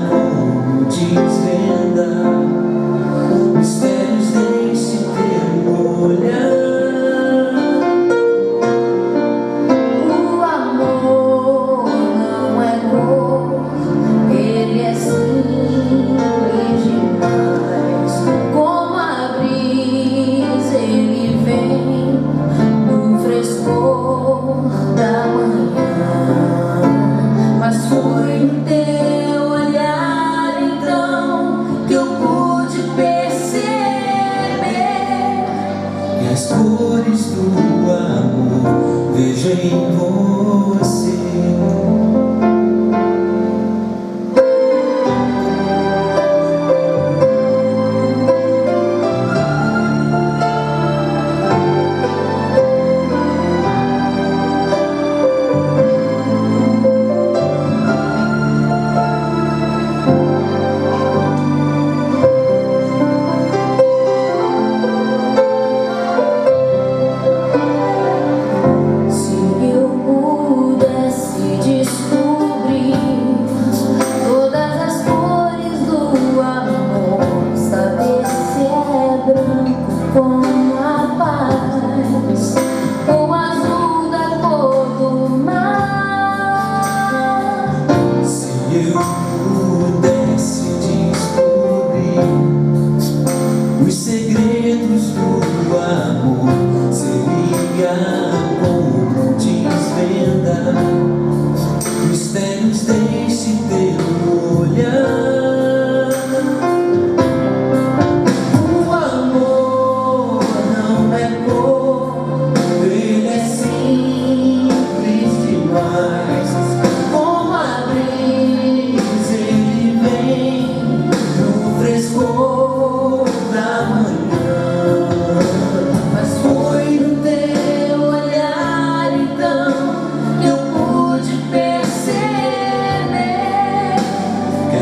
como desvendar mistérios desse teu olhar. O amor não é cor, ele é simples demais. Como a brisa ele vem no frescor da manhã. Mas foi no teu olhar então que eu pude perceber que as cores do amor vejo em você. Com a paz, o azul da cor do mar. Se eu pudesse descobrir os segredos do amor, seria como desvendar mistérios desse teu olhar.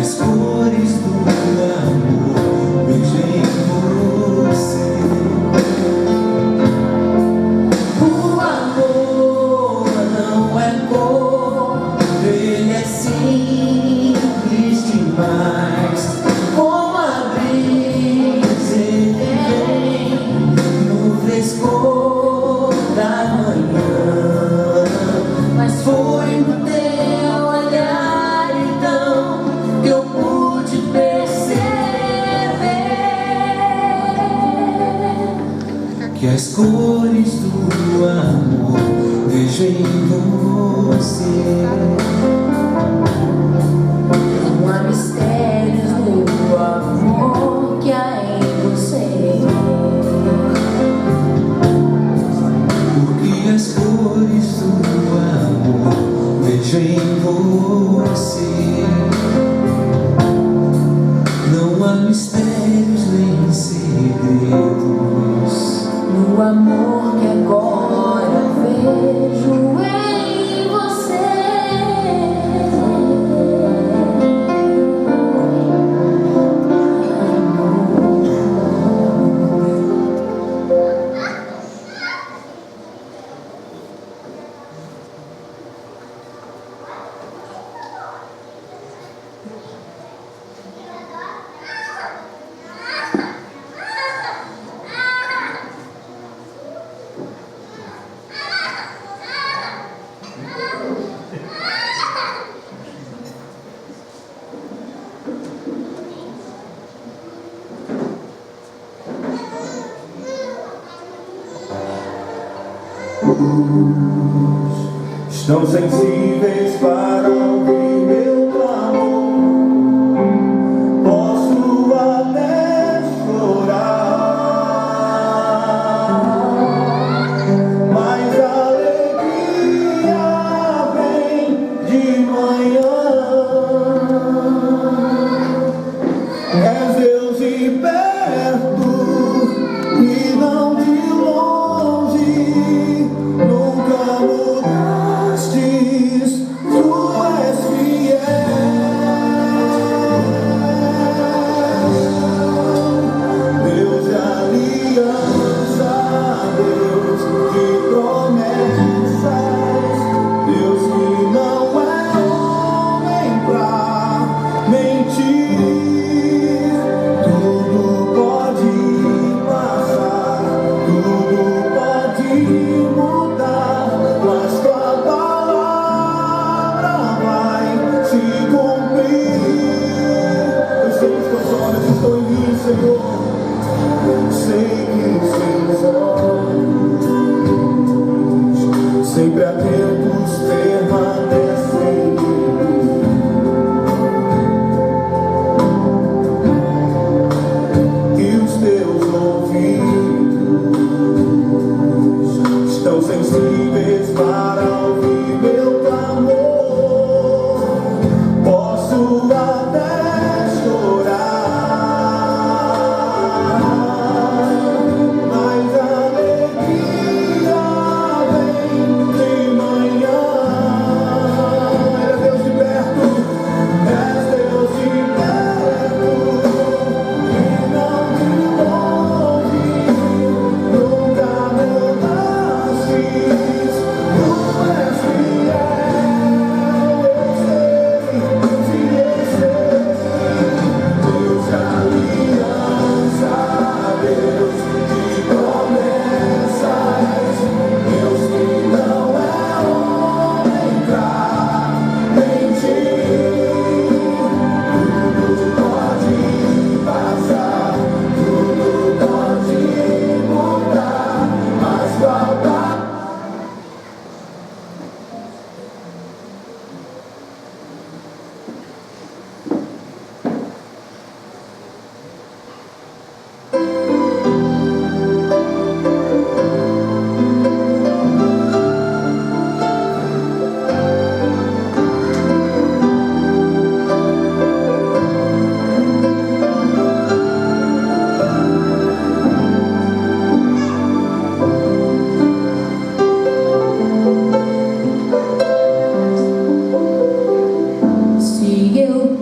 As cores do amor vejo em você. O amor não é cor, ele é simples demais. Como a brisa ele vem no frescor da manhã. Mas foi no teu olhar então que eu pude perceber que as cores do amor vejo em você. Não há mistérios do amor que há em você. Porque as cores do amor vejo em você. Não há mistérios nem segredos No amor que agora vejo em você. Estão sensíveis para ouvir meu clamor. Posso até chorar, mas a alegria vem de manhã. És Deus e perto e não de longe. Nunca mudastes, tu és fiel.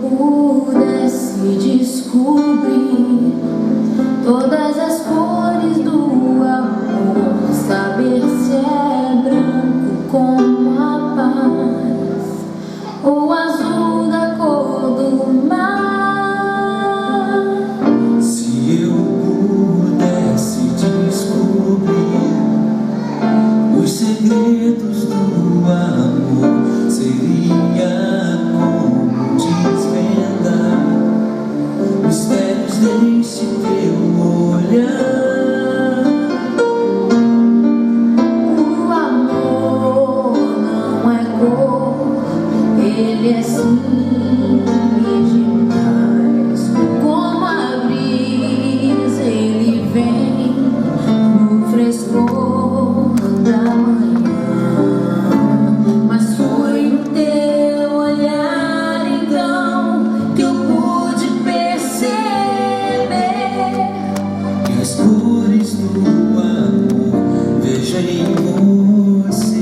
pudesse descobrir todas as cores do amor, saber se é branco como a paz ou azul da cor do mar. Se eu pudesse descobrir os segredos do amor, seria como desvendar mistérios deste teu olhar. O amor não é cor, ele é simples demais. Como a brisa, ele vem no frescor da manhã. Mas foi no teu olhar então que eu pude perceber Que as cores do amor vejo em você.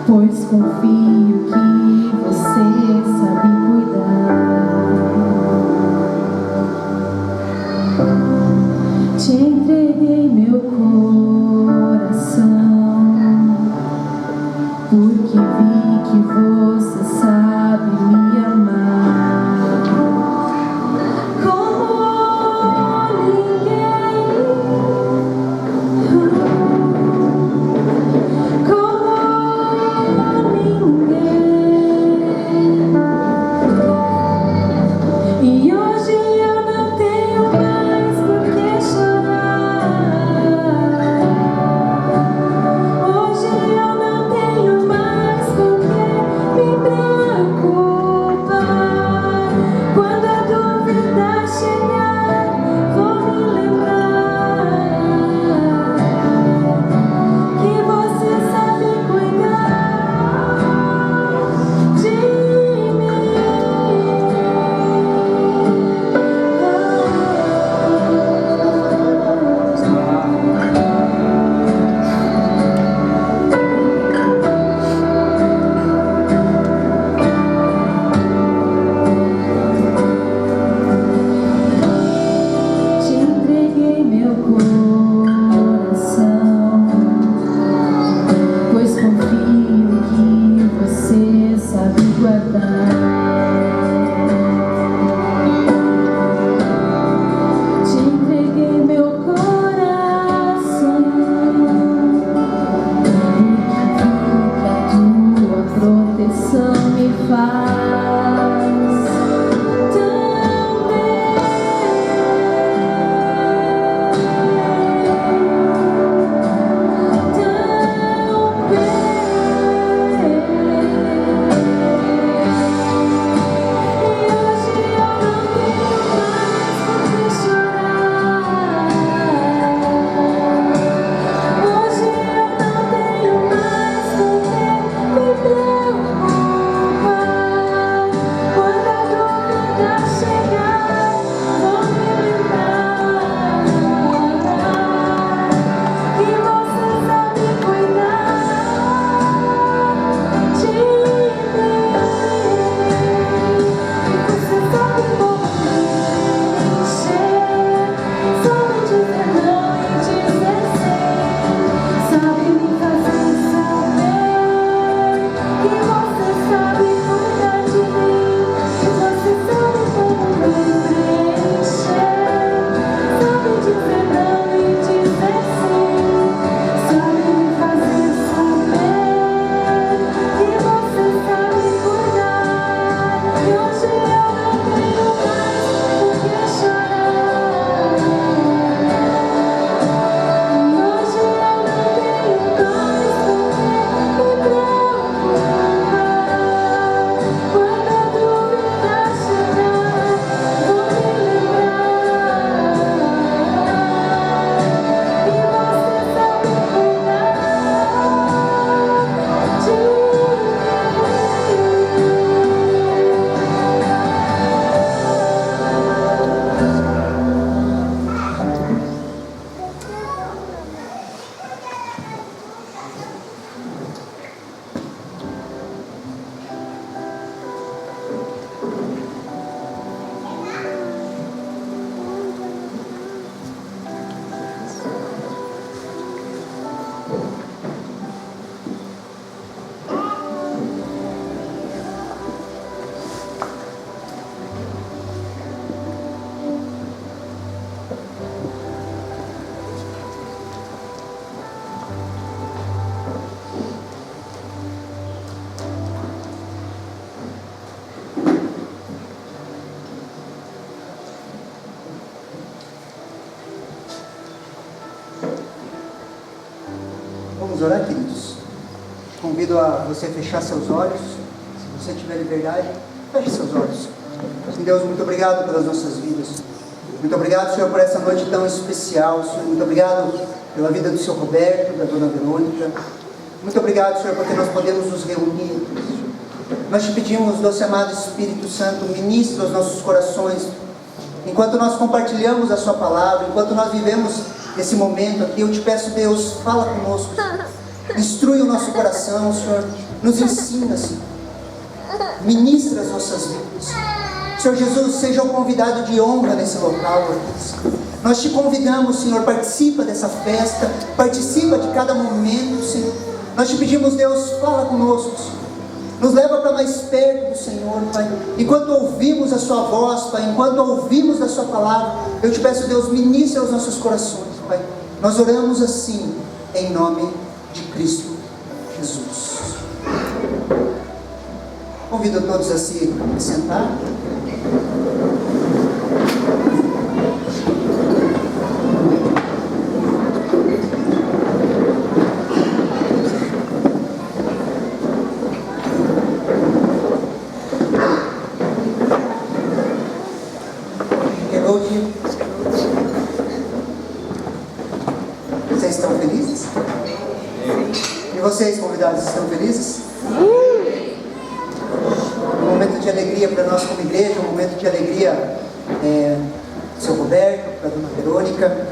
Pois confio que você sabe cuidar. Te entreguei meu coração, porque vi que você sabe me amar como ninguém. Como ninguém. Vamos orar, queridos? Convido a você a fechar seus olhos. Se você tiver liberdade, feche seus olhos. Deus, muito obrigado pelas nossas vidas. Muito obrigado, Senhor, por essa noite tão especial. Senhor, muito obrigado pela vida do Senhor Roberto, da Dona Verônica. Muito obrigado, Senhor, porque nós podemos nos reunir. Nós te pedimos, doce amado Espírito Santo, ministra os nossos corações. Enquanto nós compartilhamos a sua palavra, enquanto nós vivemos esse momento aqui, eu te peço, Deus, fala conosco. Instrui o nosso coração, Senhor. Nos ensina, Senhor. Ministra as nossas vidas. Senhor Jesus, seja o convidado de honra nesse local. Nós te convidamos, Senhor, participa dessa festa, participa de cada momento, Senhor. Nós te pedimos, Deus, fala conosco, Senhor. Nos leva para mais perto do Senhor, Pai. Enquanto ouvimos a sua voz, Pai, enquanto ouvimos a sua palavra, eu te peço, Deus, ministra os nossos corações, Pai. Nós oramos assim, em nome de Cristo Jesus. Convido a todos a se sentar. Vocês estão felizes? E vocês, convidados, estão felizes? Um momento de alegria para nós como igreja, um momento de alegria do seu Roberto, para a Dona Verônica.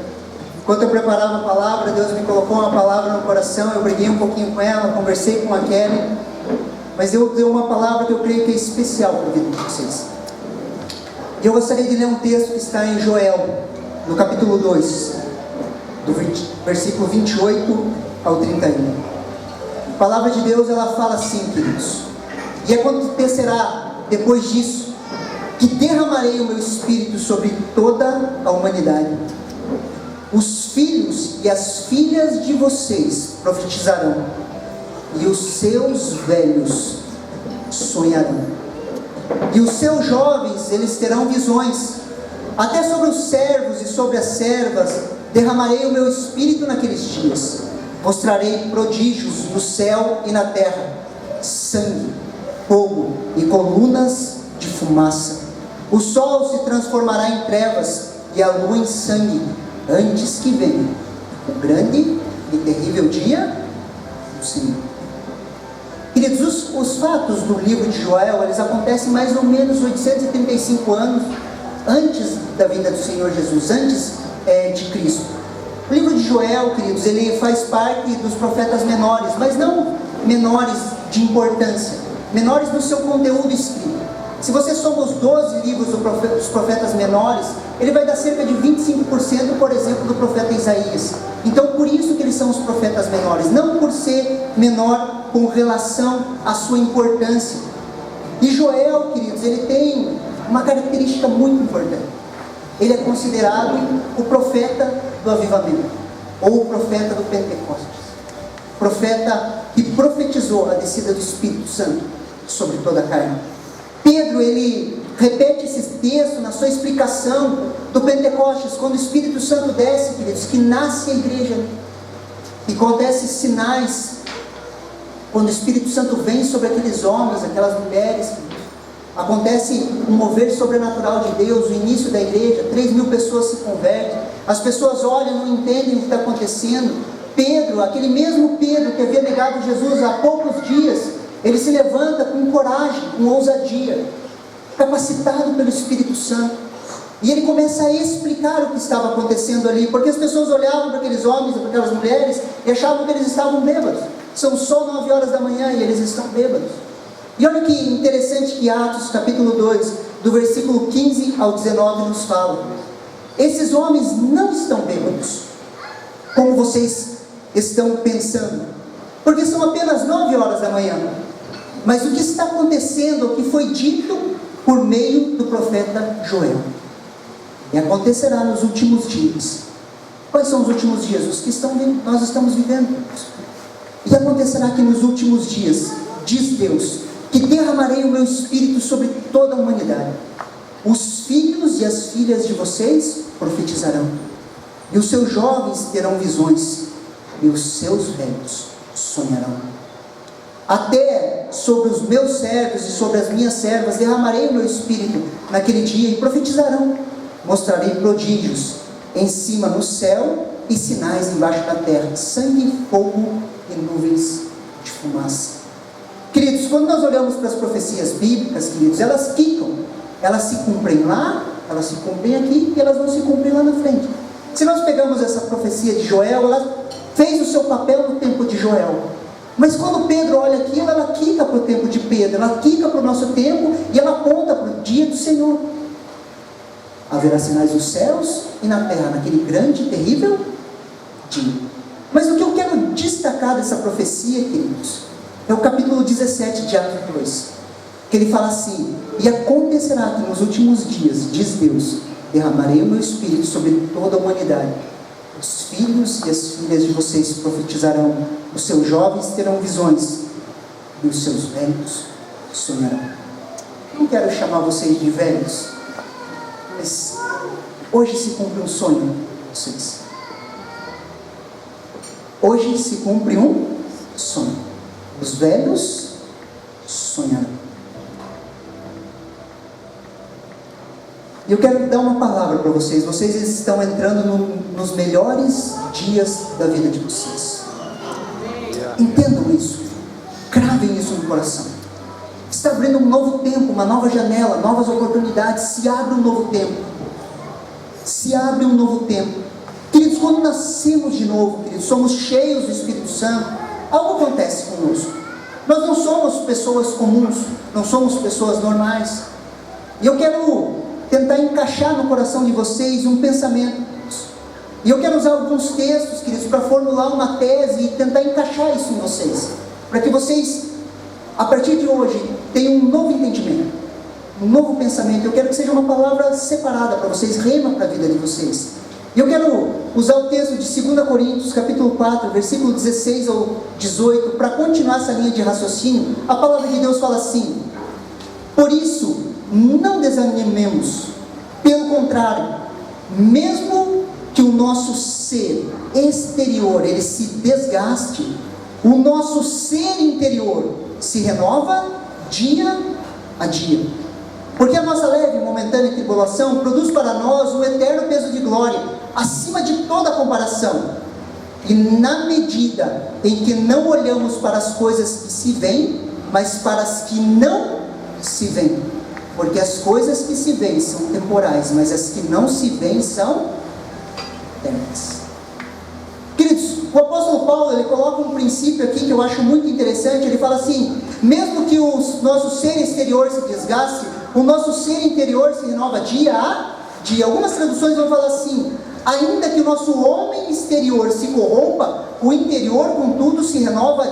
Enquanto eu preparava a palavra, Deus me colocou uma palavra no coração, eu briguei um pouquinho com ela, conversei com a Kelly, mas Deus deu uma palavra que eu creio que é especial para a vida de vocês. E eu gostaria de ler um texto que está em Joel, no capítulo 2, do versículo 28 ao 31. A palavra de Deus, ela fala assim, queridos: e acontecerá depois disso, que derramarei o meu espírito sobre toda a humanidade. Os filhos e as filhas de vocês profetizarão, e os seus velhos sonharão. E os seus jovens, eles terão visões. Até sobre os servos e sobre as servas derramarei o meu espírito naqueles dias. Mostrarei prodígios no céu e na terra: sangue, fogo e colunas de fumaça. O sol se transformará em trevas e a lua em sangue, antes que venha o grande e terrível dia do Senhor. Queridos, os fatos do livro de Joel, eles acontecem mais ou menos 835 anos antes da vinda do Senhor Jesus, antes de Cristo. O livro de Joel, queridos, ele faz parte dos profetas menores, mas não menores de importância, menores no seu conteúdo escrito. Se você soma os 12 livros dos profetas menores, ele vai dar cerca de 25%, por exemplo, do profeta Isaías. Então, por isso que eles são os profetas menores, não por ser menor com relação à sua importância. E Joel, queridos, ele tem uma característica muito importante. Ele é considerado o profeta do avivamento, ou o profeta do Pentecostes. Profeta que profetizou a descida do Espírito Santo sobre toda a carne. Pedro, ele repete esse texto na sua explicação do Pentecostes, quando o Espírito Santo desce, queridos, que nasce a igreja, e acontecem sinais, quando o Espírito Santo vem sobre aqueles homens, aquelas mulheres, acontece um mover sobrenatural de Deus, o início da igreja, 3.000 pessoas se convertem, as pessoas olham, não entendem o que está acontecendo. Pedro, aquele mesmo Pedro que havia negado Jesus há poucos dias, ele se levanta com coragem, com ousadia, capacitado pelo Espírito Santo, e ele começa a explicar o que estava acontecendo ali, porque as pessoas olhavam para aqueles homens, para aquelas mulheres, e achavam que eles estavam bêbados. São só 9 horas da manhã e eles estão bêbados. E olha que interessante que Atos capítulo 2, do versículo 15 ao 19 nos fala: esses homens não estão bêbados, como vocês estão pensando, porque são apenas 9 horas da manhã. Mas o que está acontecendo, o que foi dito por meio do profeta Joel, e acontecerá nos últimos dias. Quais são os últimos dias? Os que nós estamos vivendo. E acontecerá que nos últimos dias, diz Deus, que derramarei o meu espírito sobre toda a humanidade. Os filhos e as filhas de vocês profetizarão, e os seus jovens terão visões, e os seus velhos sonharão. Até sobre os meus servos e sobre as minhas servas derramarei o meu espírito naquele dia e profetizarão. Mostrarei prodígios em cima no céu e sinais embaixo da terra, sangue, fogo e nuvens de fumaça. Queridos, quando nós olhamos para as profecias bíblicas, queridos, elas ficam, elas se cumprem lá, elas se cumprem aqui e elas vão se cumprir lá na frente. Se nós pegamos essa profecia de Joel, ela fez o seu papel no tempo de Joel. Mas quando Pedro olha aquilo, ela quica para o tempo de Pedro, ela quica para o nosso tempo e ela aponta para o dia do Senhor. Haverá sinais nos céus e na terra, naquele grande e terrível dia. Mas o que eu quero destacar dessa profecia, queridos, é o capítulo 17 de Atos 2, que ele fala assim: e acontecerá que nos últimos dias, diz Deus, derramarei o meu espírito sobre toda a humanidade. Os filhos e as filhas de vocês profetizarão, os seus jovens terão visões, e os seus velhos sonharão. Não quero chamar vocês de velhos, mas hoje se cumpre um sonho, vocês. Hoje se cumpre um sonho. Os velhos sonharão. E eu quero dar uma palavra para vocês. Vocês estão entrando nos melhores dias da vida de vocês. Entendam isso. Cravem isso no coração. Está abrindo um novo tempo, uma nova janela, novas oportunidades. Se abre um novo tempo. Se abre um novo tempo. Queridos, quando nascemos de novo, queridos, somos cheios do Espírito Santo, algo acontece conosco. Nós não somos pessoas comuns, não somos pessoas normais. E eu quero tentar encaixar no coração de vocês um pensamento. E eu quero usar alguns textos, queridos, para formular uma tese e tentar encaixar isso em vocês. Para que vocês, a partir de hoje, tenham um novo entendimento, um novo pensamento. Eu quero que seja uma palavra separada para vocês, rema para a vida de vocês. E eu quero usar o texto de 2 Coríntios, capítulo 4, versículo 16 ao 18, para continuar essa linha de raciocínio. A palavra de Deus fala assim: por isso, não desanimemos, pelo contrário, mesmo que o nosso ser exterior, ele se desgaste, o nosso ser interior se renova dia a dia. Porque a nossa leve e momentânea tribulação produz para nós um eterno peso de glória, acima de toda comparação. E na medida em que não olhamos para as coisas que se veem, mas para as que não se veem. Porque as coisas que se veem são temporais, mas as que não se veem são eternas. Queridos, o apóstolo Paulo, ele coloca um princípio aqui que eu acho muito interessante. Ele fala assim: mesmo que o nosso ser exterior se desgaste, o nosso ser interior se renova dia a dia. Algumas traduções vão falar assim: ainda que o nosso homem exterior se corrompa, o interior, contudo, se renova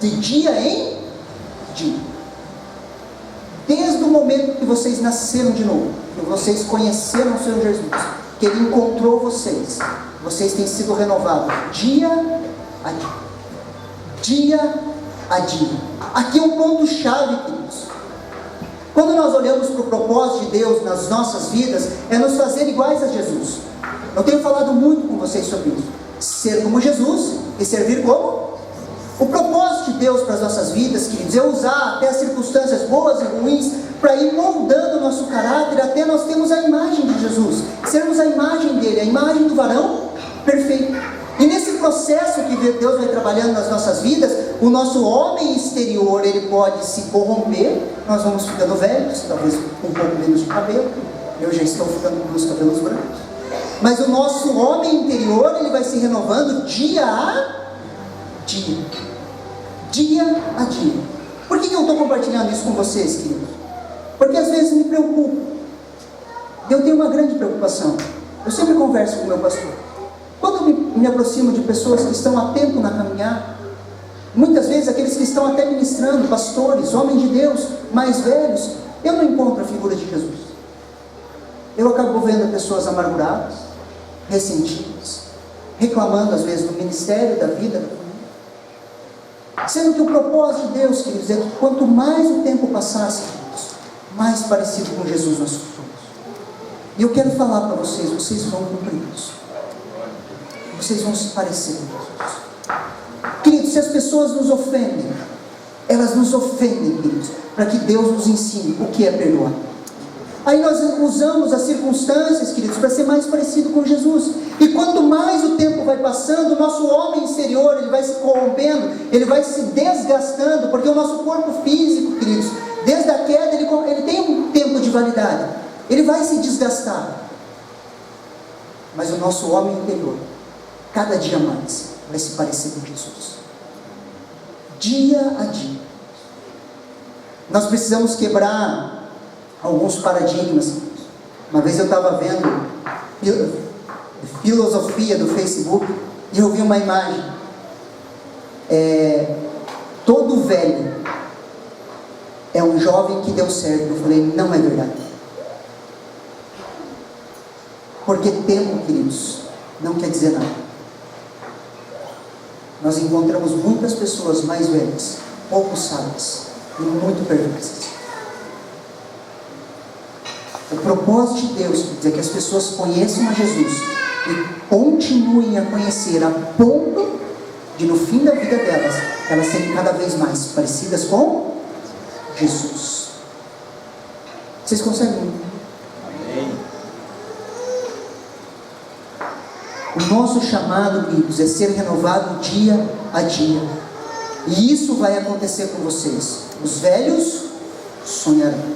de dia em dia. Desde o momento que vocês nasceram de novo, que vocês conheceram o Senhor Jesus, que Ele encontrou vocês, vocês têm sido renovados dia a dia. Dia a dia. Aqui é um ponto-chave, queridos. Quando nós olhamos para o propósito de Deus nas nossas vidas, é nos fazer iguais a Jesus. Eu tenho falado muito com vocês sobre isso. Ser como Jesus e servir como? O propósito de Deus para as nossas vidas, queridos, é usar até as circunstâncias boas e ruins para ir moldando o nosso caráter até nós termos a imagem de Jesus, sermos a imagem dele, a imagem do varão perfeito. E nesse processo que Deus vai trabalhando nas nossas vidas, o nosso homem exterior, ele pode se corromper, nós vamos ficando velhos, talvez com um pouco menos de cabelo, eu já estou ficando com os cabelos brancos, mas o nosso homem interior, ele vai se renovando dia a dia. Dia a dia. Por que eu estou compartilhando isso com vocês, queridos? Porque às vezes me preocupo. Eu tenho uma grande preocupação. Eu sempre converso com o meu pastor. Quando me aproximo de pessoas que estão há tempo na caminhada, muitas vezes aqueles que estão até ministrando, pastores, homens de Deus, mais velhos, eu não encontro a figura de Jesus. Eu acabo vendo pessoas amarguradas, ressentidas, reclamando às vezes do ministério, da vida, da família. Sendo que o propósito de Deus, queridos, é que quanto mais o tempo passasse, queridos, mais parecido com Jesus nós somos. E eu quero falar para vocês, vocês vão cumprir isso. Vocês vão se parecer com Jesus. Queridos, se as pessoas nos ofendem, elas nos ofendem, queridos, para que Deus nos ensine o que é perdoar. Aí nós usamos as circunstâncias, queridos, para ser mais parecido com Jesus. E quanto mais o tempo vai passando, o nosso homem exterior, ele vai se corrompendo, ele vai se desgastando, porque o nosso corpo físico, queridos, desde a queda, ele tem um tempo de validade. Ele vai se desgastar. Mas o nosso homem interior, cada dia mais, vai se parecer com Jesus. Dia a dia. Nós precisamos quebrar alguns paradigmas. Uma vez eu estava vendo filosofia do Facebook e eu vi uma imagem. Todo velho é um jovem que deu certo. Eu falei, não é verdade. Porque tempo, queridos, não quer dizer nada. Nós encontramos muitas pessoas mais velhas, pouco sábias e muito perversas. O propósito de Deus é que as pessoas conheçam a Jesus e continuem a conhecer a ponto de, no fim da vida delas, elas serem cada vez mais parecidas com Jesus. Vocês conseguem? Amém. O nosso chamado, queridos, é ser renovado dia a dia. E isso vai acontecer com vocês. Os velhos sonharão.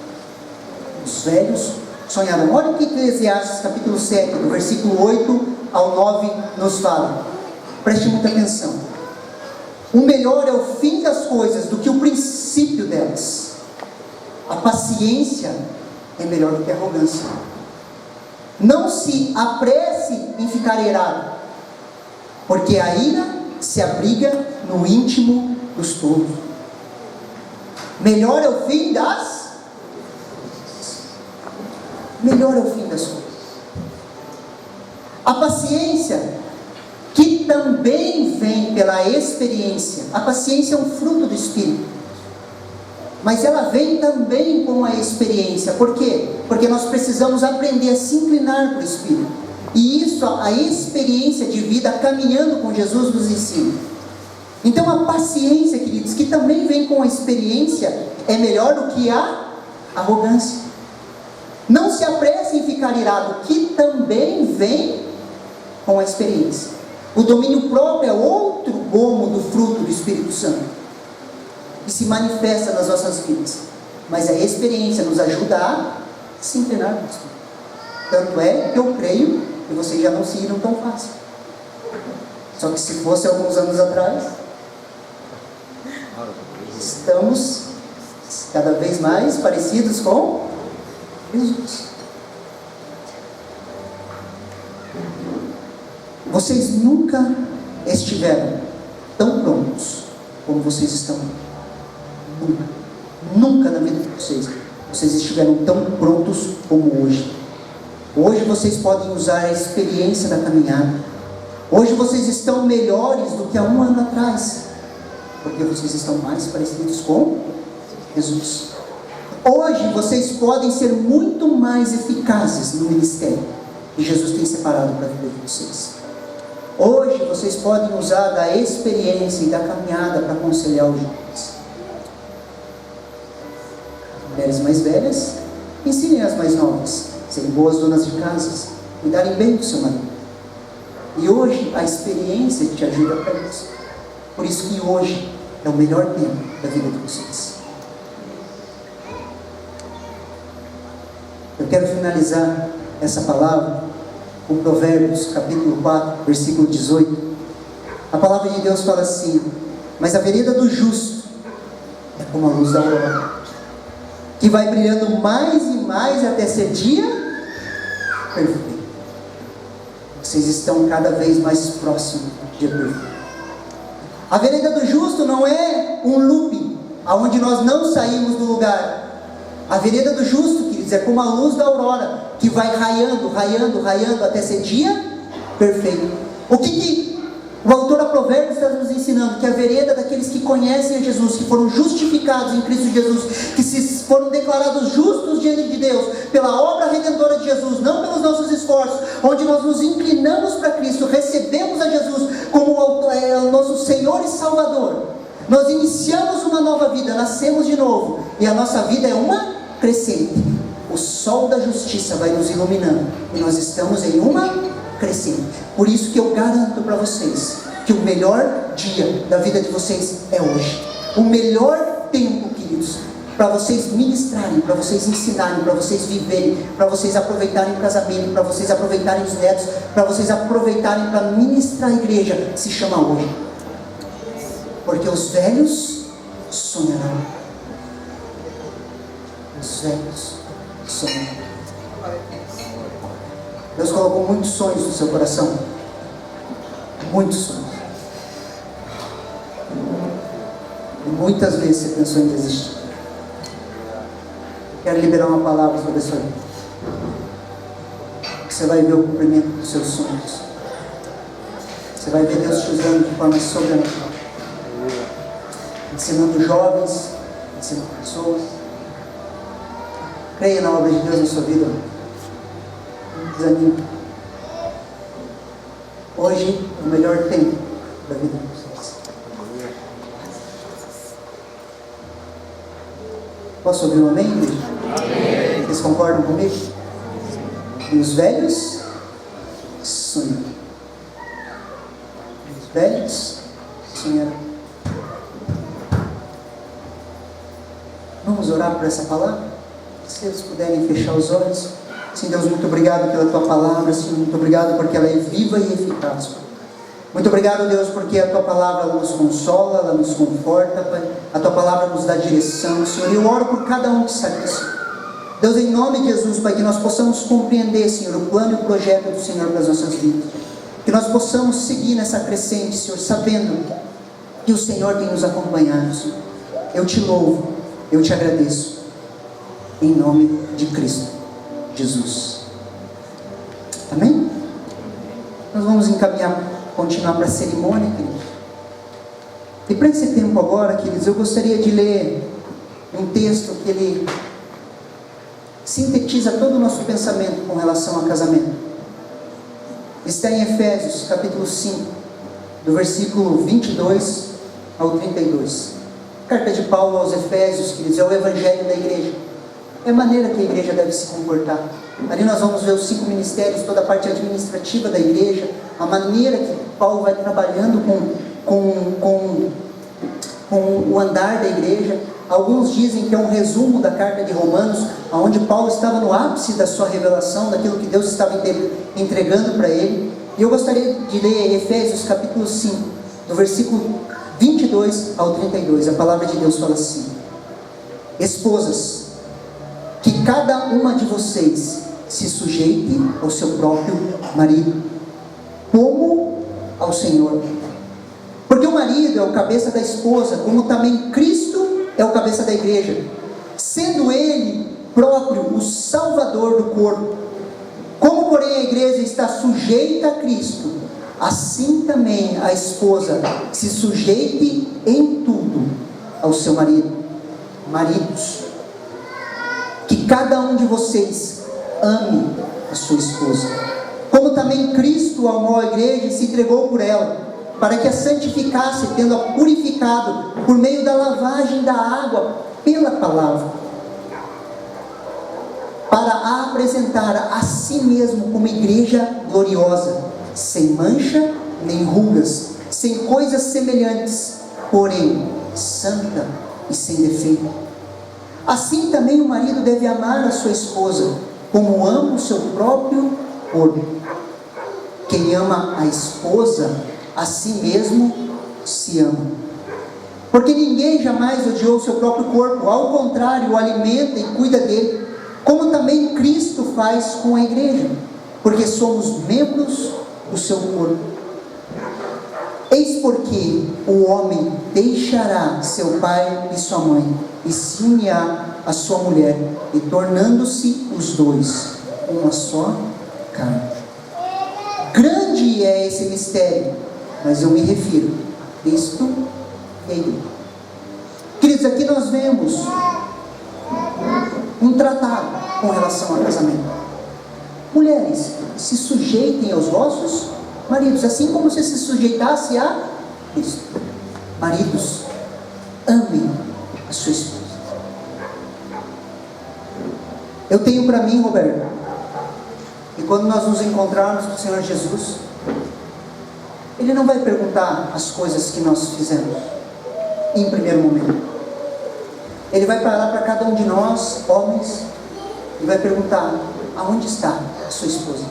Os velhos sonharão. Olha o que Eclesiastes capítulo 7, do versículo 8 ao 9 nos fala. Preste muita atenção. O melhor é o fim das coisas do que o princípio delas. A paciência é melhor do que a arrogância. Não se apresse em ficar irado, porque a ira se abriga no íntimo dos tolos. Melhor é o fim das coisas. A paciência, que também vem pela experiência. A paciência é um fruto do Espírito. Mas ela vem também com a experiência. Por quê? Porque nós precisamos aprender a se inclinar para o Espírito. E isso, a experiência de vida caminhando com Jesus nos ensina. Então a paciência, queridos, que também vem com a experiência, é melhor do que a arrogância. Não se apresse em ficar irado, que também vem com a experiência. O domínio próprio é outro gomo do fruto do Espírito Santo, que se manifesta nas nossas vidas. Mas a experiência nos ajuda a se inclinar para o Espírito. Tanto é que eu creio que vocês já não se iram tão fácil. Só que se fosse alguns anos atrás, estamos cada vez mais parecidos com Jesus. Vocês nunca estiveram tão prontos como vocês estão. Nunca na vida de vocês estiveram tão prontos como hoje. Hoje vocês podem usar a experiência da caminhada. Hoje vocês estão melhores do que há um ano atrás, porque vocês estão mais parecidos com Jesus. Hoje vocês podem ser muito mais eficazes no ministério que Jesus tem separado para a vida de vocês. Hoje vocês podem usar da experiência e da caminhada para aconselhar os jovens. Mulheres mais velhas, ensinem as mais novas, serem boas donas de casas, cuidarem bem do seu marido. E hoje a experiência te ajuda para isso. Por isso que hoje é o melhor tempo da vida de vocês. Eu quero finalizar essa palavra com Provérbios capítulo 4, versículo 18. A palavra de Deus fala assim: mas a vereda do justo é como a luz da aurora, que vai brilhando mais e mais até ser dia perfeito. Vocês estão cada vez mais próximos do dia perfeito. A vereda do justo não é um looping, aonde nós não saímos do lugar. A vereda do justo, queridos, é como a luz da aurora, que vai raiando, raiando, raiando até ser dia perfeito. O que o autor a Provérbios está nos ensinando? Que a vereda daqueles que conhecem a Jesus, que foram justificados em Cristo Jesus, que foram declarados justos diante de Deus pela obra redentora de Jesus, não pelos nossos esforços, onde nós nos inclinamos para Cristo, recebemos a Jesus como o nosso Senhor Senhor e Salvador. Nós iniciamos uma nova vida, nascemos de novo, e a nossa vida é uma crescente. O sol da justiça vai nos iluminando, e nós estamos em uma crescente. Por isso que eu garanto para vocês, que o melhor dia da vida de vocês é hoje. O melhor tempo, queridos, para vocês ministrarem, para vocês ensinarem, para vocês viverem, para vocês aproveitarem o casamento, para vocês aproveitarem os netos, para vocês aproveitarem para ministrar a igreja, se chama hoje. Porque os velhos sonharão. Os velhos sonharão. Deus colocou muitos sonhos no seu coração. Muitos sonhos. E muitas vezes você pensou em desistir. Quero liberar uma palavra sobre a sua vida. Você vai ver o cumprimento dos seus sonhos. Você vai ver Deus te usando de forma sobrenatural. Ensinando jovens, ensinando pessoas. Creia na obra de Deus na sua vida. Não desanime. Hoje é o melhor tempo da vida de vocês. Posso ouvir um amém, igreja? Amém. Vocês concordam comigo? E os velhos sonham. Os velhos sonharão. Vamos orar por essa palavra? Se eles puderem fechar os olhos. Sim, Deus, muito obrigado pela Tua palavra, Senhor, muito obrigado porque ela é viva e eficaz, Pai. Muito obrigado, Deus, porque a Tua palavra ela nos consola, ela nos conforta, Pai. A Tua palavra nos dá direção, Senhor, e eu oro por cada um que está aqui, Senhor. Deus, em nome de Jesus, Pai, que nós possamos compreender, Senhor, o plano e o projeto do Senhor para as nossas vidas. Que nós possamos seguir nessa crescente, Senhor, sabendo que o Senhor tem nos acompanhado, Senhor. Eu te louvo, eu te agradeço, em nome de Cristo Jesus. Amém? Nós vamos encaminhar, continuar para a cerimônia, queridos. E para esse tempo agora, queridos, eu gostaria de ler um texto que ele sintetiza todo o nosso pensamento com relação a casamento. Está em Efésios, capítulo 5, do versículo 22 ao 32. Carta de Paulo aos Efésios, queridos, é o evangelho da igreja. É a maneira que a igreja deve se comportar. Ali nós vamos ver os 5 ministérios, toda a parte administrativa da igreja, a maneira que Paulo vai trabalhando com o andar da igreja. Alguns dizem que é um resumo da carta de Romanos, onde Paulo estava no ápice da sua revelação, daquilo que Deus estava entregando para ele. E eu gostaria de ler Efésios capítulo 5, do versículo 22 ao 32. A palavra de Deus fala assim: Esposas, que cada uma de vocês se sujeite ao seu próprio marido, como ao Senhor. Porque o marido é o cabeça da esposa, como também Cristo é o cabeça da igreja, sendo Ele próprio o Salvador do corpo. Como, porém, a igreja está sujeita a Cristo, assim também a esposa se sujeite em tudo ao seu marido. Maridos, que cada um de vocês ame a sua esposa, como também Cristo amou a igreja e se entregou por ela, para que a santificasse, tendo-a purificado por meio da lavagem da água pela palavra, para a apresentar a si mesmo como igreja gloriosa, sem mancha nem rugas, sem coisas semelhantes, porém santa e sem defeito. Assim também o marido deve amar a sua esposa, como ama o seu próprio corpo. Quem ama a esposa, a si mesmo se ama. Porque ninguém jamais odiou o seu próprio corpo, ao contrário, o alimenta e cuida dele, como também Cristo faz com a igreja, porque somos membros do seu corpo. Eis porque o homem deixará seu pai e sua mãe, e se unirá à sua mulher, e tornando-se os dois uma só carne. Grande é esse mistério, mas eu me refiro a Cristo e a igreja. Queridos, aqui nós vemos um tratado com relação ao casamento. Mulheres, se sujeitem aos vossos maridos, assim como você se sujeitasse a Cristo. Maridos, amem a sua esposa. Eu tenho para mim, Roberto, e quando nós nos encontrarmos com o Senhor Jesus, Ele não vai perguntar as coisas que nós fizemos em primeiro momento. Ele vai parar para cada um de nós, homens, e vai perguntar: aonde está a sua esposa?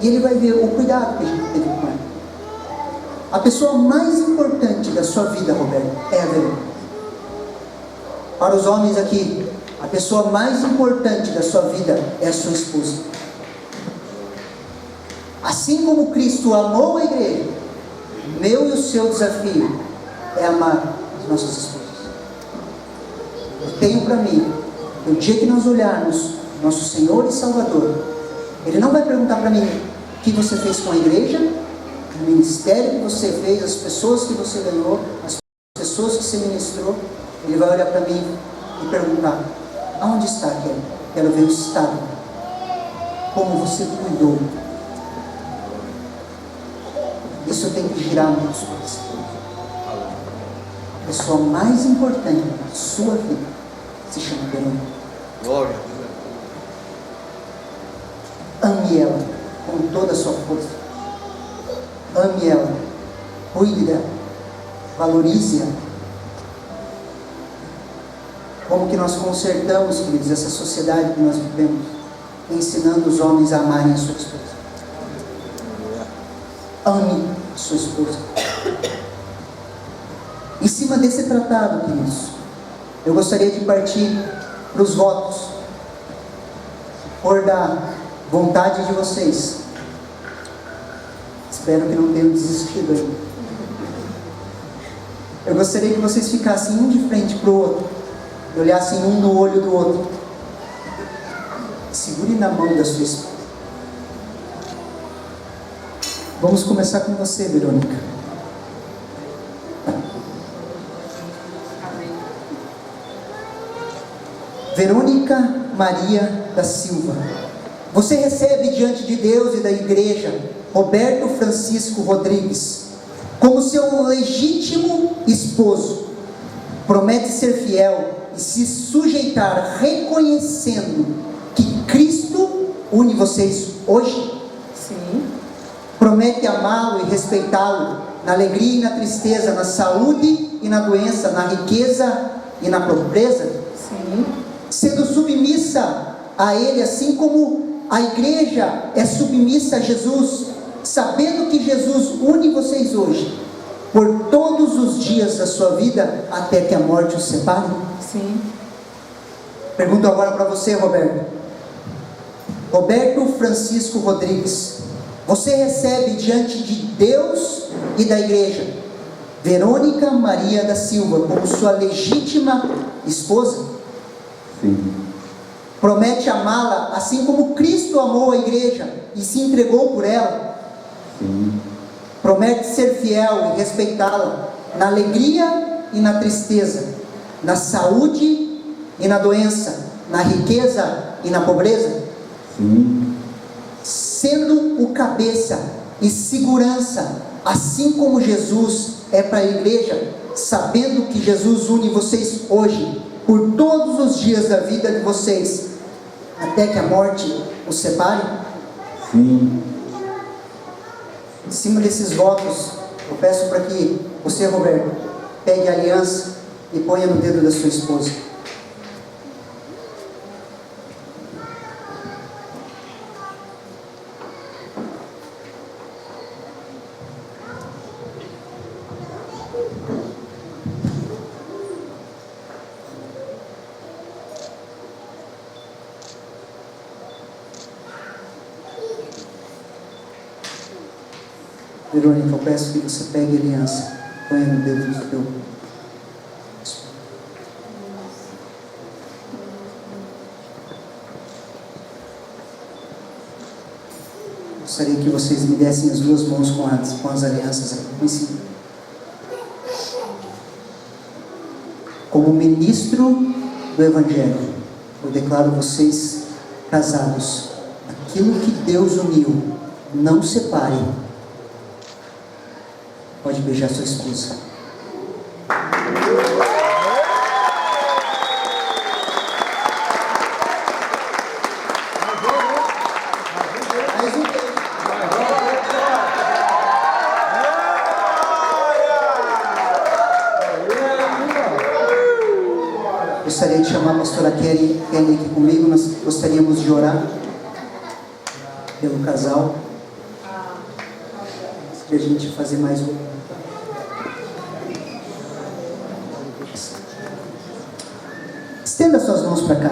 E Ele vai ver o cuidado que a gente teve com ela. A pessoa mais importante da sua vida, Roberto, é a Verônica. Para os homens aqui, a pessoa mais importante da sua vida é a sua esposa. Assim como Cristo amou a igreja, meu e o seu desafio é amar as nossas esposas. Eu tenho para mim, no dia que nós olharmos nosso Senhor e Salvador, Ele não vai perguntar para mim o que você fez com a igreja, o ministério que você fez, as pessoas que você ganhou, as pessoas que você ministrou. Ele vai olhar para mim e perguntar: aonde está aquele? Quero ver o estado, como você cuidou. Isso tem que girar muitos coisas. A pessoa mais importante da sua vida se chama Verônica. Glória. Ame ela com toda a sua força. Ame ela, cuide dela, valorize ela. Como que nós consertamos, queridos, essa sociedade que nós vivemos, ensinando os homens a amarem a sua esposa? Ame a sua esposa. Em cima desse tratado, queridos, eu gostaria de partir para os votos, por da vontade de vocês. Espero que não tenham desistido ainda. Eu gostaria que vocês ficassem um de frente para o outro, e olhassem um no olho do outro. Segure na mão da sua esposa. Vamos começar com você, Verônica. Verônica Maria da Silva, você recebe diante de Deus e da igreja Roberto Francisco Rodrigues como seu legítimo esposo. Promete ser fiel e se sujeitar, reconhecendo que Cristo une vocês hoje? Sim. Promete amá-lo e respeitá-lo na alegria e na tristeza, na saúde e na doença, na riqueza e na pobreza? Sim. Sendo submissa a Ele, assim como a igreja é submissa a Jesus, sabendo que Jesus une vocês hoje, por todos os dias da sua vida, até que a morte os separe? Sim. Pergunto agora para você, Roberto. Roberto Francisco Rodrigues, você recebe diante de Deus e da igreja Verônica Maria da Silva como sua legítima esposa? Sim. Promete amá-la assim como Cristo amou a igreja e se entregou por ela? Sim. Promete ser fiel e respeitá-la na alegria e na tristeza, na saúde e na doença, na riqueza e na pobreza? Sim. Sendo o cabeça e segurança, assim como Jesus é para a igreja, sabendo que Jesus une vocês hoje, por todos os dias da vida de vocês, até que a morte os separe? Sim. Em cima desses votos, eu peço para que você, Roberto, pegue a aliança e ponha no dedo da sua esposa. Verônica, eu peço que você pegue a aliança, ponha no dedo do teu. Gostaria que vocês me dessem as duas mãos com as alianças aqui em cima. Como ministro do Evangelho, eu declaro vocês casados. Aquilo que Deus uniu, não separe. Pode beijar sua esposa. Mais um beijo. Gostaria de chamar a pastora Kelly aqui comigo. Nós gostaríamos de orar pelo casal. Para a gente fazer mais um. Estenda suas mãos para cá.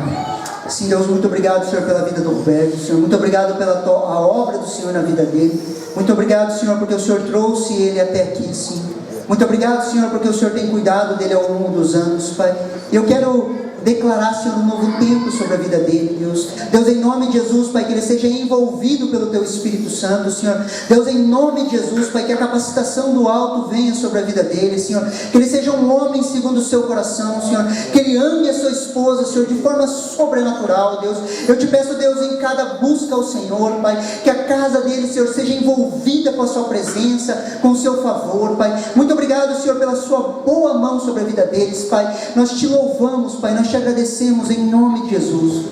Sim, Deus, muito obrigado, Senhor, pela vida do Roberto. Senhor, muito obrigado pela a obra do Senhor na vida dele. Muito obrigado, Senhor, porque o Senhor trouxe ele até aqui, sim. Muito obrigado, Senhor, porque o Senhor tem cuidado dele ao longo dos anos, Pai. Eu quero declarar, Senhor, um novo tempo sobre a vida dele, Deus. Deus, em nome de Jesus, Pai, que ele seja envolvido pelo Teu Espírito Santo, Senhor. Deus, em nome de Jesus, Pai, que a capacitação do alto venha sobre a vida dele, Senhor. Que ele seja um homem segundo o seu coração, Senhor. Que ele ame a sua esposa, Senhor, de forma sobrenatural, Deus. Eu te peço, Deus, em cada busca ao Senhor, Pai, que a casa dele, Senhor, seja envolvida com a sua presença, com o seu favor, Pai. Muito obrigado, Senhor, pela sua boa mão sobre a vida deles, Pai. Nós te louvamos, Pai, nós te agradecemos em nome de Jesus.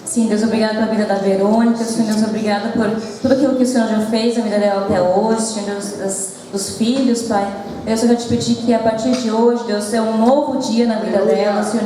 Sim, Deus, obrigado pela vida da Verônica. Senhor Deus, obrigado por tudo aquilo que o Senhor já fez na vida dela até hoje. Senhor Deus, dos filhos, Pai. Deus, eu quero te pedir que a partir de hoje, Deus, é um novo dia na vida dela. Senhor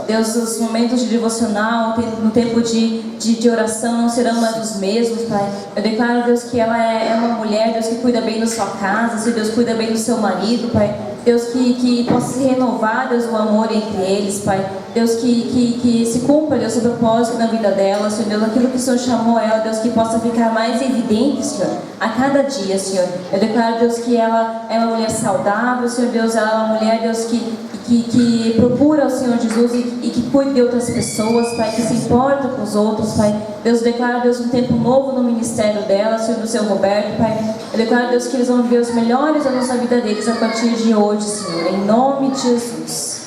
Deus, os momentos de devocional, no tempo de oração não serão mais os mesmos, Pai. Eu declaro, Deus, que ela é uma mulher, Deus, que cuida bem da sua casa. Senhor Deus, cuida bem do seu marido, Pai. Deus, que possa se renovar, Deus, o amor entre eles, Pai. Deus, que se cumpra, Deus, o propósito na vida dela, Senhor Deus, aquilo que o Senhor chamou ela, Deus, que possa ficar mais evidente, Senhor, a cada dia, Senhor. Eu declaro, Deus, que ela é uma mulher saudável, Senhor Deus, ela é uma mulher, Deus, que procura o Senhor Jesus e que cuida de outras pessoas, Pai, que se importa com os outros, Pai. Deus, declara, Deus, um tempo novo no ministério dela, Senhor, do seu Roberto, Pai. Eu declaro, Deus, que eles vão viver os melhores anos da vida deles a partir de hoje, Senhor, em nome de Jesus.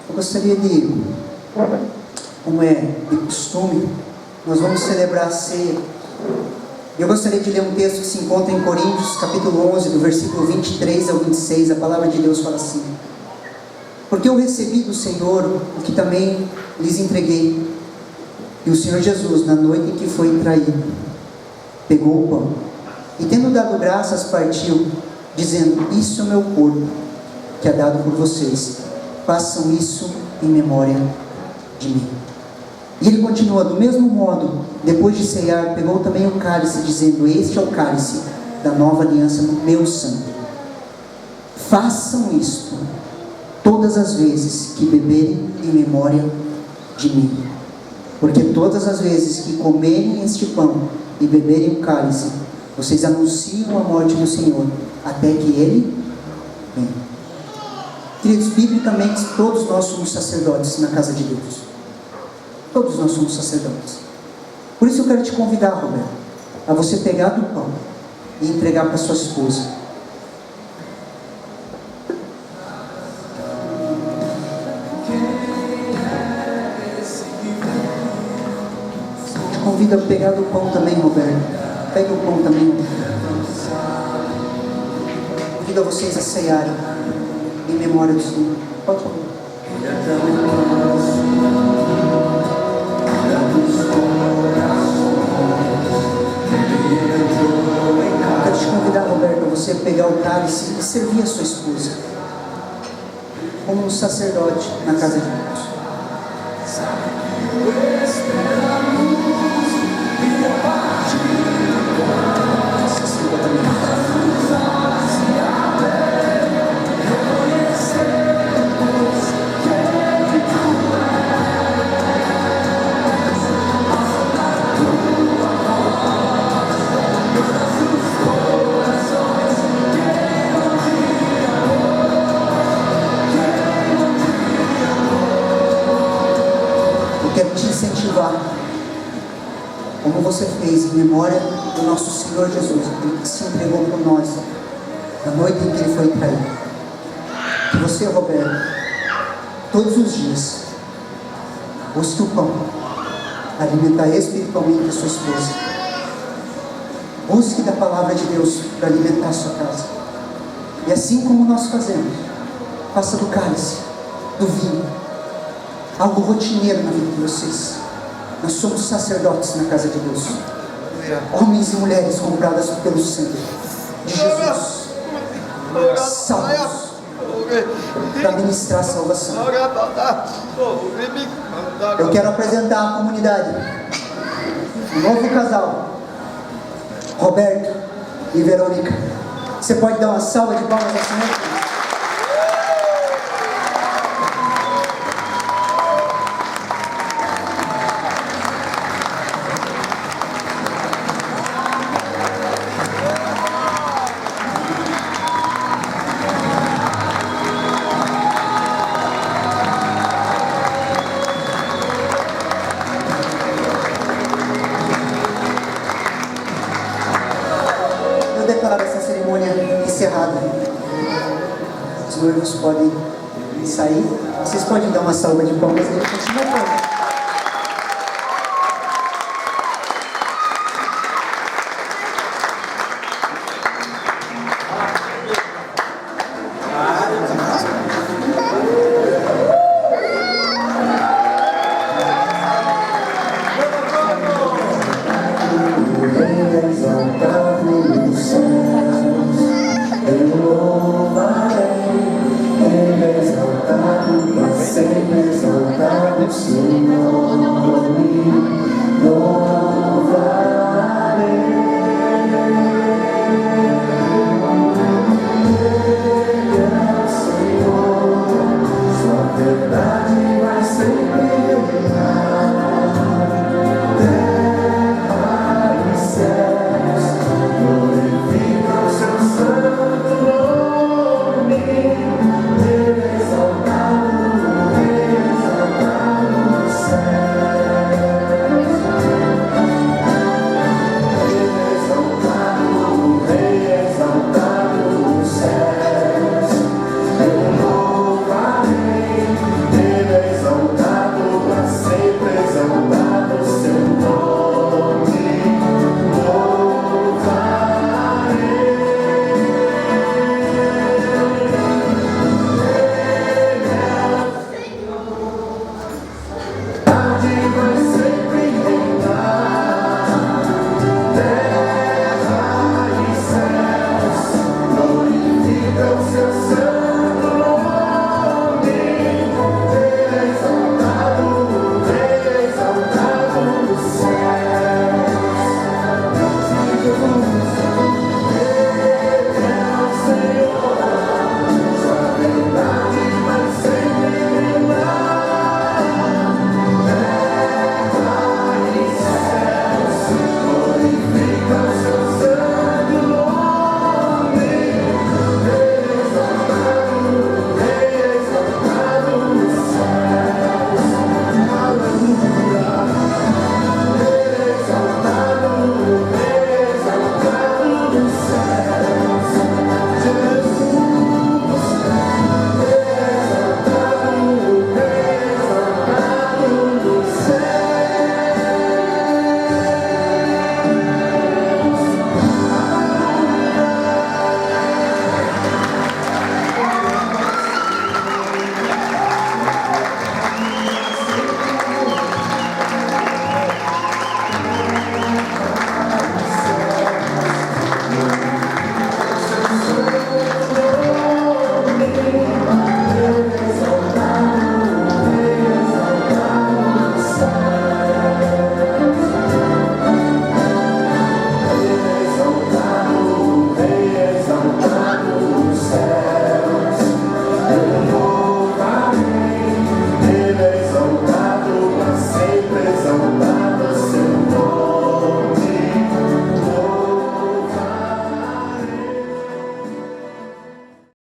Eu gostaria de, como é de costume, nós vamos celebrar a ceia. Eu gostaria de ler um texto que se encontra em Coríntios, capítulo 11, do versículo 23 ao 26. A palavra de Deus fala assim: porque eu recebi do Senhor o que também lhes entreguei. E o Senhor Jesus, na noite em que foi traído, pegou o pão e, tendo dado graças, partiu, dizendo: isso é o meu corpo, que é dado por vocês. Façam isso em memória de mim. E ele continua: do mesmo modo, depois de ceiar, pegou também o cálice, dizendo: este é o cálice da nova aliança no meu sangue. Façam isto todas as vezes que beberem em memória de mim. Porque todas as vezes que comerem este pão e beberem o cálice, vocês anunciam a morte do Senhor até que Ele venha. Queridos, biblicamente todos nós somos sacerdotes na casa de Deus. Todos nós somos sacerdotes. Por isso eu quero te convidar, Roberto, a você pegar do pão e entregar para sua esposa. Te convido a pegar do pão também, Roberto. Pegue o pão também. Convido a vocês a ceiarem em memória do Senhor. Pode comer. Quero te convidar, Roberto, a você pegar o cálice e servir a sua esposa como um sacerdote na casa de Deus. Como você fez em memória do nosso Senhor Jesus, que se entregou por nós na noite em que Ele foi traído. Que você, Roberto, todos os dias busque o pão alimentar espiritualmente a sua esposa. Busque da palavra de Deus para alimentar a sua casa. E assim como nós fazemos, faça do cálice, do vinho, algo rotineiro na vida de vocês. Nós somos sacerdotes na casa de Deus. Homens e mulheres compradas pelo sangue de Jesus. Salvos para ministrar a salvação. Eu quero apresentar à comunidade um novo casal, Roberto e Verônica. Você pode dar uma salva de palmas ao Senhor? Declarar essa cerimônia encerrada. Os noivos podem sair. Vocês podem dar uma salva de palmas e a gente continua falando.